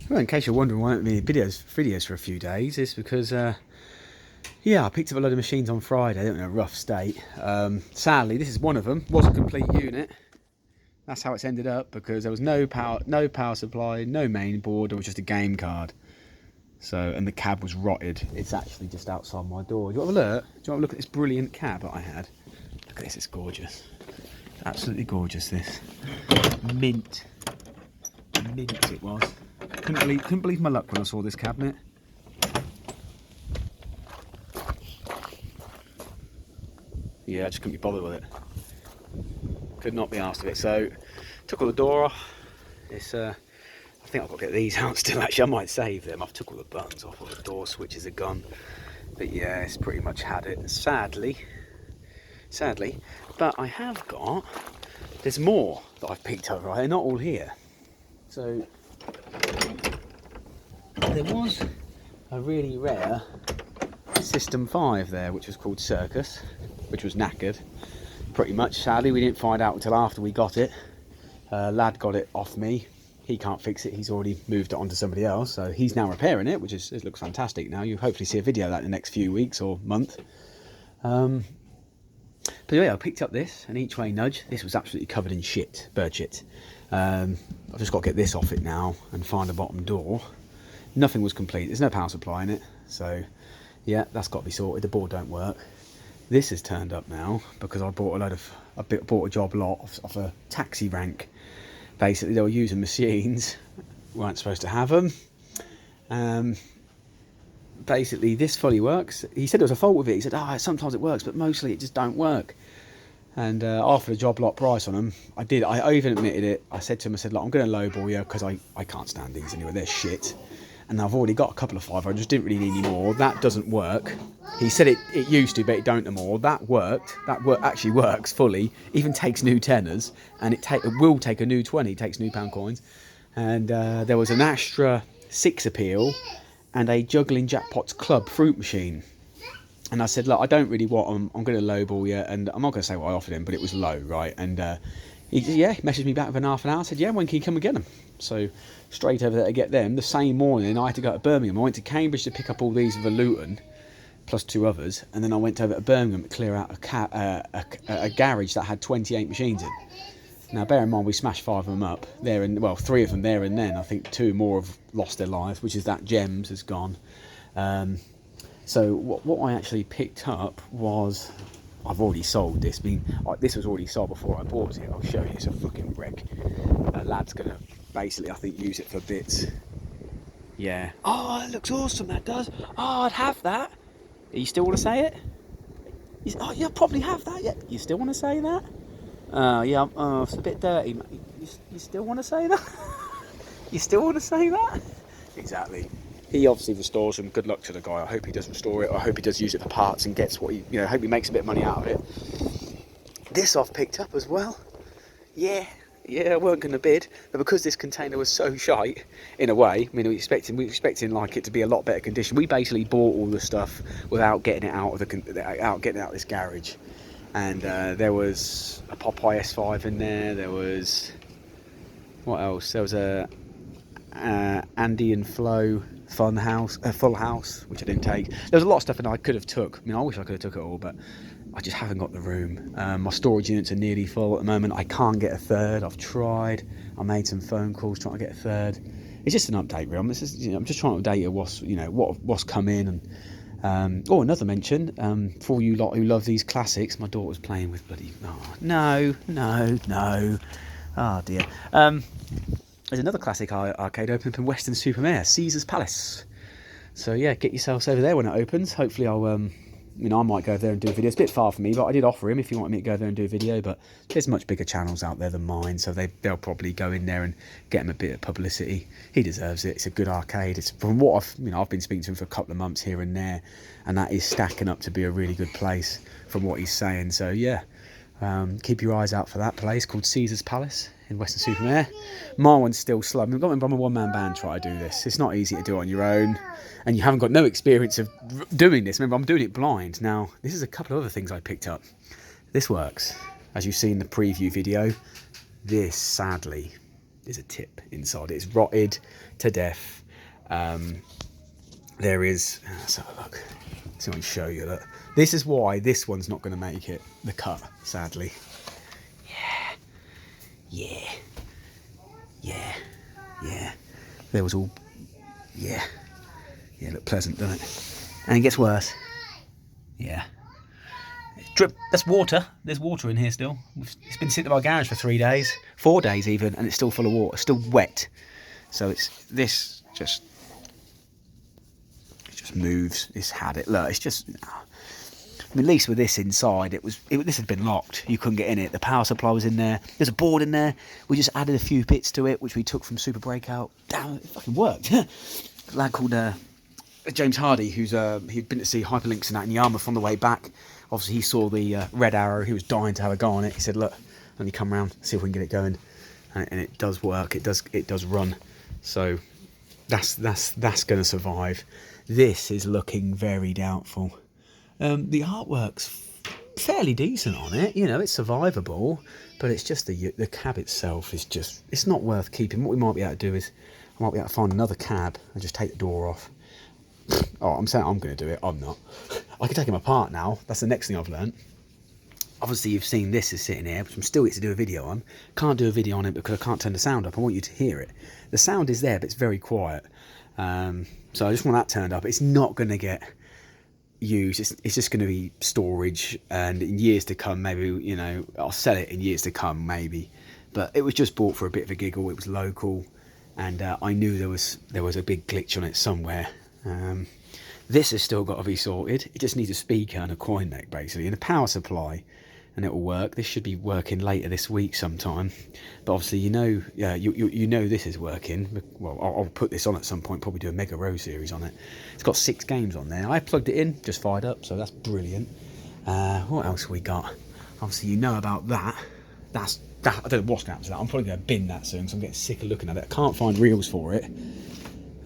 Well, in case you're wondering why I haven't been videos for a few days, it's because yeah, I picked up a load of machines on Friday. They're in a rough state. Sadly, this is one of them. Was a complete unit. That's how it's ended up, because there was no power supply, no main board. It was just a game card. So, and the cab was rotted. It's actually just outside my door. Do you want to have a look? Do you want to have a look at this brilliant cab that I had? Look at this. It's gorgeous. Absolutely gorgeous. This mint it was. Couldn't believe my luck when I saw this cabinet. Yeah, I just couldn't be bothered with it. Could not be asked of it. So took all the door off. It's I think I've got to get these out still. Actually, I might save them. I've took all the buttons off, all the door switches are gone. But yeah, it's pretty much had it. Sadly. But I have got, there's more that I've picked up, right? They're not all here. So there was a really rare System 5 there, which was called Circus, which was knackered pretty much. Sadly, we didn't find out until after we got it. Lad got it off me. He can't fix it. He's already moved it on to somebody else, so he's now repairing it, which is, it looks fantastic now. You'll hopefully see a video of that in the next few weeks or month. But yeah, I picked up this, an each way nudge. This was absolutely covered in shit, bird shit. I've just got to get this off it now and find the bottom door. Nothing was complete. There's no power supply in it, so yeah, that's got to be sorted. The board don't work. This has turned up now because I bought a job lot off a taxi rank. Basically, they were using machines, weren't supposed to have them. Basically, this fully works. He said there was a fault with it. He said, sometimes it works, but mostly it just don't work. And after the job lot price on them, I even admitted it. I said to him, look, I'm going to lowball you because I can't stand these anyway. They're shit. And I've already got a couple of 500s, didn't really need any more. That doesn't work. He said it used to, but it don't anymore. That worked. Actually works fully. Even takes new tenors, and it will take a new 20. Takes new pound coins. And there was an Astra 6 appeal and a Juggling Jackpots Club fruit machine. And I said, look, I don't really want them. I'm going to lowball you, and I'm not going to say what I offered him, but it was low, right? And he messaged me back within half an hour. I said, yeah, when can you come and get them? So straight over there to get them. The same morning, I had to go to Birmingham. I went to Cambridge to pick up all these with a Luton, plus 2 others, and then I went over to Birmingham to clear out a garage that had 28 machines in. Now, bear in mind, we smashed 5 of them up there, and well, 3 of them there and then. I think 2 more have lost their lives, which is that Gems has gone. So what I actually picked up was, I've already sold this. This was already sold before I bought it. I'll show you. It's a fucking wreck. A lad's gonna basically, I think, use it for bits. Yeah. Oh, it looks awesome. That does. Oh, I'd have that. You still want to say it? Oh, you'll probably have that. Yeah. You still want to say that? Yeah. Oh, it's a bit dirty. You still want to say that? You still want to say that? Exactly. He obviously restores them. Good luck to the guy. I hope he does restore it. I hope he does use it for parts and gets what he, I hope he makes a bit of money out of it. This I've picked up as well. Yeah, I weren't going to bid, but because this container was so shite, in a way, I mean, we were expecting like it to be a lot better condition. We basically bought all the stuff without getting it out of this garage. And there was a Popeye S5 in there. There was, what else? There was a Andy and Flo Full House, which I didn't take. There was a lot of stuff in there I could have took. I mean, I wish I could have took it all, but I just haven't got the room. My storage units are nearly full at the moment. I can't get a third. I've tried. I made some phone calls trying to get a third. It's just an update, really. I'm just trying to update you what's come in. And another mention for you lot who love these classics. My daughter's playing with bloody. Oh, no. Oh dear. There's another classic arcade opening up in Weston-super-Mare, Caesar's Palace. So yeah, get yourselves over there when it opens. Hopefully I'll, I might go over there and do a video. It's a bit far for me, but I did offer him if he wanted me to go over there and do a video. But there's much bigger channels out there than mine, so they'll probably go in there and get him a bit of publicity. He deserves it. It's a good arcade. It's from what I've been speaking to him for a couple of months here and there, and that is stacking up to be a really good place from what he's saying. So yeah. Keep your eyes out for that place called Caesar's Palace in Weston-super-Mare. My one's still slow. I mean, I'm a one-man band trying to do this. It's not easy to do on your own, and you haven't got no experience of doing this. Remember, I'm doing it blind. Now, this is a couple of other things I picked up. This works. As you see in the preview video, this, sadly, is a tip inside. It's rotted to death. There is, let's have a look. See if I can show you that. This is why this one's not going to make it the cut, sadly. Yeah. There was all, yeah, look pleasant, doesn't it? And it gets worse. Yeah. Drip. That's water. There's water in here still. It's been sitting in my garage for 3 days, 4 days even, and it's still full of water. It's still wet. So it just moves. It's had it. Look, it's just. I mean, at least with this inside, this had been locked. You couldn't get in it. The power supply was in there. There's a board in there. We just added a few bits to it, which we took from Super Breakout. Damn, it fucking worked. A lad called James Hardy, he'd been to see Hyperlinks and that in Yarmouth on the way back. Obviously, he saw the red arrow. He was dying to have a go on it. He said, "Look, let me come round, see if we can get it going." And it does work. It does run. So that's going to survive. This is looking very doubtful. The artwork's fairly decent on it. You know, it's survivable, but it's just the cab itself is just, it's not worth keeping. What we might be able to do is, I might be able to find another cab and just take the door off. Oh, I'm saying I'm going to do it. I'm not. I can take them apart now. That's the next thing I've learned. Obviously, you've seen this is sitting here, which I'm still yet to do a video on. Can't do a video on it because I can't turn the sound up. I want you to hear it. The sound is there, but it's very quiet. So I just want that turned up. It's not going to get used. It's just going to be storage, and in years to come, maybe, you know, I'll sell it in years to come, maybe. But it was just bought for a bit of a giggle. It was local, and I knew there was a big glitch on it somewhere. This has still got to be sorted. It just needs a speaker and a coin neck, basically, and a power supply, and it will work. This should be working later this week sometime. But obviously, you know, you know this is working. Well, I'll put this on at some point, probably do a Mega Row series on it. It's got 6 games on there. I plugged it in, just fired up, so that's brilliant. What else have we got? Obviously, you know about that. That I don't know what's going to happen to that. I'm probably going to bin that soon, because I'm getting sick of looking at it. I can't find reels for it.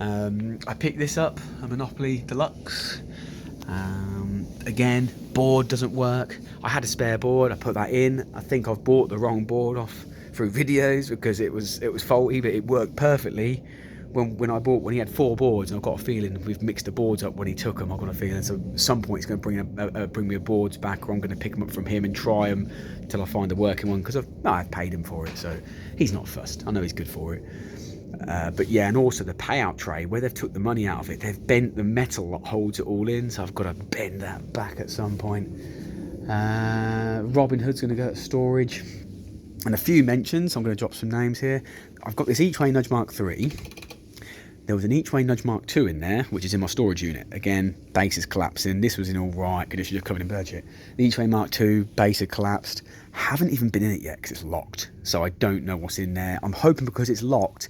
I picked this up, a Monopoly Deluxe. Again, board doesn't work. I had a spare board, I put that in. I think I've bought the wrong board off through videos because it was faulty, but it worked perfectly when he had 4 boards, and I've got a feeling we've mixed the boards up when he took them. I've got a feeling, so at some point he's going to bring me a boards back, or I'm going to pick them up from him and try them until I find a working one, because I've paid him for it, so he's not fussed. I know he's good for it. But yeah, and also the payout tray, where they've took the money out of it, they've bent the metal that holds it all in, so I've got to bend that back at some point. Robin Hood's going to go to storage. And a few mentions, I'm going to drop some names here. I've got this Each Way Nudge Mark 3. There was an Each Way Nudge Mark 2 in there, which is in my storage unit. Again, base is collapsing. This was in all right condition, just covered in budget. The Each Way Mark 2, base had collapsed. Haven't even been in it yet because it's locked. So I don't know what's in there. I'm hoping because it's locked,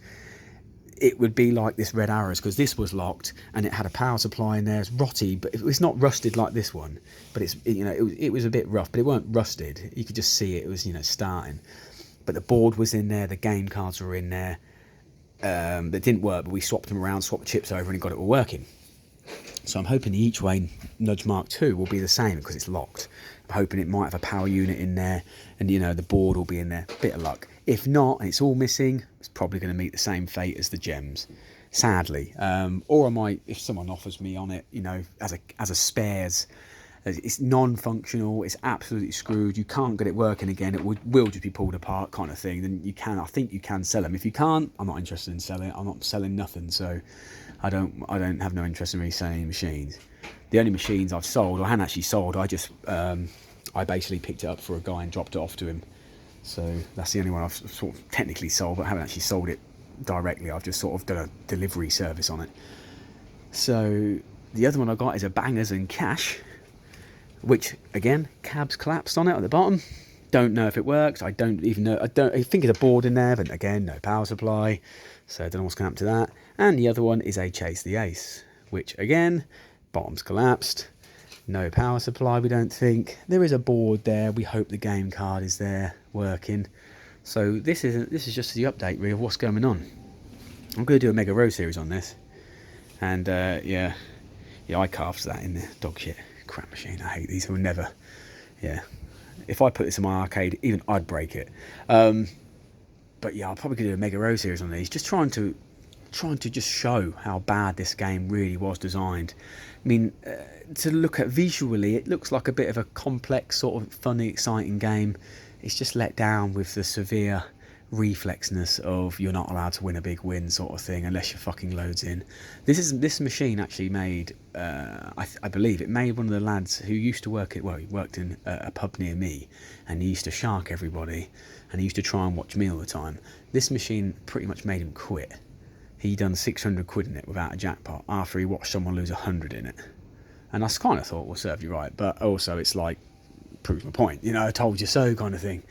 it would be like this Red Arrows, because this was locked and it had a power supply in there. It's rotty, but it's not rusted like this one. But it was a bit rough, but it weren't rusted. You could just see it was, starting. But the board was in there, the game cards were in there. That didn't work, but we swapped them around, swapped the chips over, and got it all working. So I'm hoping the Each Way Nudge Mark 2 will be the same because it's locked. I'm hoping it might have a power unit in there, and the board will be in there. Bit of luck. If not, and it's all missing, it's probably going to meet the same fate as the gems, sadly. Or I might, if someone offers me on it, as a spares. It's non-functional. It's absolutely screwed. You can't get it working again. It will just be pulled apart, kind of thing. Then I think you can sell them. If you can't, I'm not interested in selling. I'm not selling nothing. So I don't have no interest in reselling machines. The only machines I've sold, I hadn't actually sold. I just I basically picked it up for a guy and dropped it off to him. So that's the only one I've sort of technically sold, but I haven't actually sold it directly. I've just sort of done a delivery service on it. So the other one I got is a Bangers and Cash, which again, cabs collapsed on it at the bottom. Don't know if it works. I don't even know. I think it's a board in there, but again, no power supply. So I don't know what's going to happen to that. And the other one is a Chase the Ace, which again, bottom's collapsed. No power supply, we don't think. There is a board there. We hope the game card is there working. So this is just the update really of what's going on. I'm going to do a Mega Row series on this. And yeah, I carved that in there. Dog shit. Crap machine. I hate these. I would never. Yeah. If I put this in my arcade, even I'd break it. but yeah, I'll probably do a Mega Row series on these, just trying to just show how bad this game really was designed. I mean, to look at visually, it looks like a bit of a complex, sort of funny, exciting game. It's just let down with the severe reflexness of you're not allowed to win a big win sort of thing unless you're fucking loads in. This machine actually made, I believe it made one of the lads who used to work at, well, he worked in a pub near me, and he used to shark everybody, and he used to try and watch me all the time. This machine pretty much made him quit. He done 600 quid in it without a jackpot after he watched someone lose 100 in it. And I kind of thought, well, serve you right, but also it's like, proves my point, you know, I told you so kind of thing.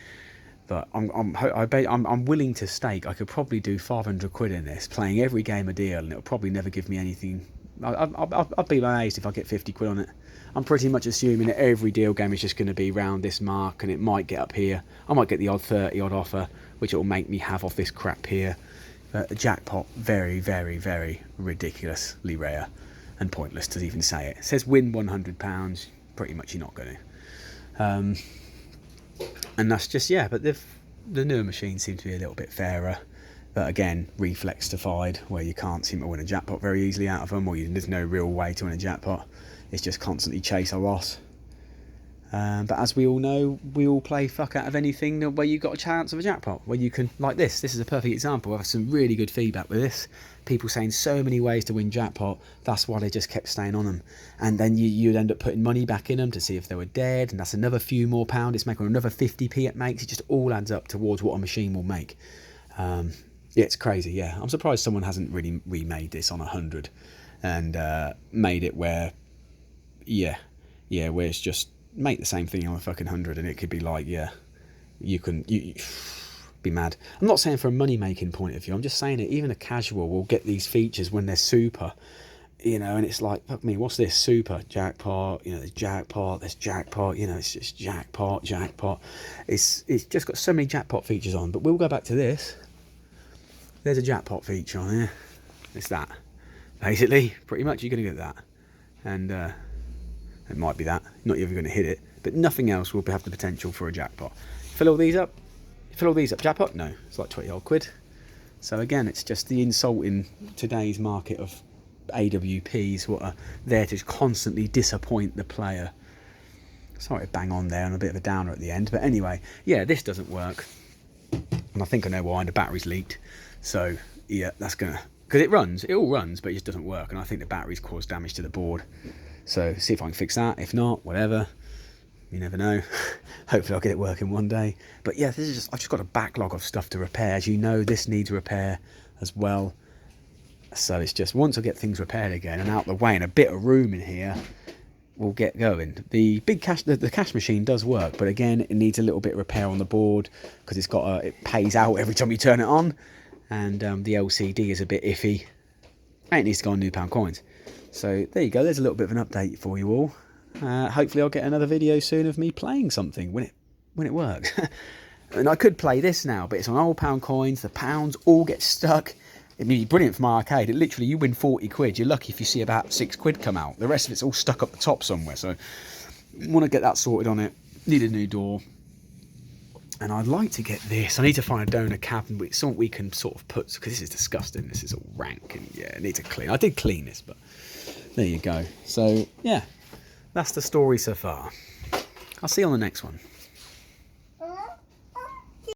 But I'm willing to stake I could probably do 500 quid in this, playing every game a deal, and it'll probably never give me anything. I'll be amazed if I get 50 quid on it. I'm pretty much assuming that every deal game is just going to be round this mark, and it might get up here. I might get the odd 30 odd offer, which it will make me have off this crap here. But the jackpot, very, very, very ridiculously rare and pointless to even say it. It says win £100, pretty much you're not going to. And that's just, yeah, but the newer machines seem to be a little bit fairer. But again, reflex-ified, where you can't seem to win a jackpot very easily out of them, or there's no real way to win a jackpot. It's just constantly chase or loss. But as we all know, we all play fuck out of anything where you've got a chance of a jackpot, where you can, like this is a perfect example. I have some really good feedback with this. People saying so many ways to win jackpot, that's why they just kept staying on them. And then you'd end up putting money back in them to see if they were dead, and that's another few more pound it's making, another 50p it makes. It just all adds up towards what a machine will make. Yeah, it's crazy, yeah. I'm surprised someone hasn't really remade this on 100 and made it where, yeah, where it's just make the same thing on a fucking 100 and it could be like, yeah, you be mad. I'm not saying for a money making point of view, I'm just saying that even a casual will get these features when they're super, you know, and it's like, fuck me, what's this? Super jackpot, you know, there's jackpot, you know, it's just jackpot. It's just got so many jackpot features on. But we'll go back to this. There's a jackpot feature on here. It's that, basically, pretty much you're gonna get that. And it might be that, not even going to hit it, but nothing else will have the potential for a jackpot. Fill all these up, jackpot? No, it's like 20 odd quid. So again, it's just the insult in today's market of AWPs, what are there to constantly disappoint the player. Sorry to bang on there and a bit of a downer at the end, but anyway, yeah, this doesn't work. And I think I know why, the battery's leaked. So yeah, that's gonna, because it all runs, but it just doesn't work, and I think the battery's caused damage to the board. So see if I can fix that. If not, whatever. You never know. Hopefully I'll get it working one day. But yeah, this is just, I've just got a backlog of stuff to repair. As you know, this needs repair as well. So it's just, once I get things repaired again and out the way and a bit of room in here, we'll get going. The big cash, the cash machine does work, but again, it needs a little bit of repair on the board because it's got it pays out every time you turn it on, and the LCD is a bit iffy. And it needs to go on new pound coins. So there you go, there's a little bit of an update for you all. Hopefully I'll get another video soon of me playing something when it works. And I could play this now, but it's on old pound coins, the pounds all get stuck. It'd be brilliant for my arcade. It literally, you win 40 quid, you're lucky if you see about 6 quid come out. The rest of it's all stuck up the top somewhere, so want to get that sorted on it. Need a new door. And I'd like to get this. I need to find a donor cabinet with something we can sort of put, because this is disgusting. This is all rank and yeah, it needs a clean. I did clean this, but there you go. So yeah, that's the story so far. I'll see you on the next one.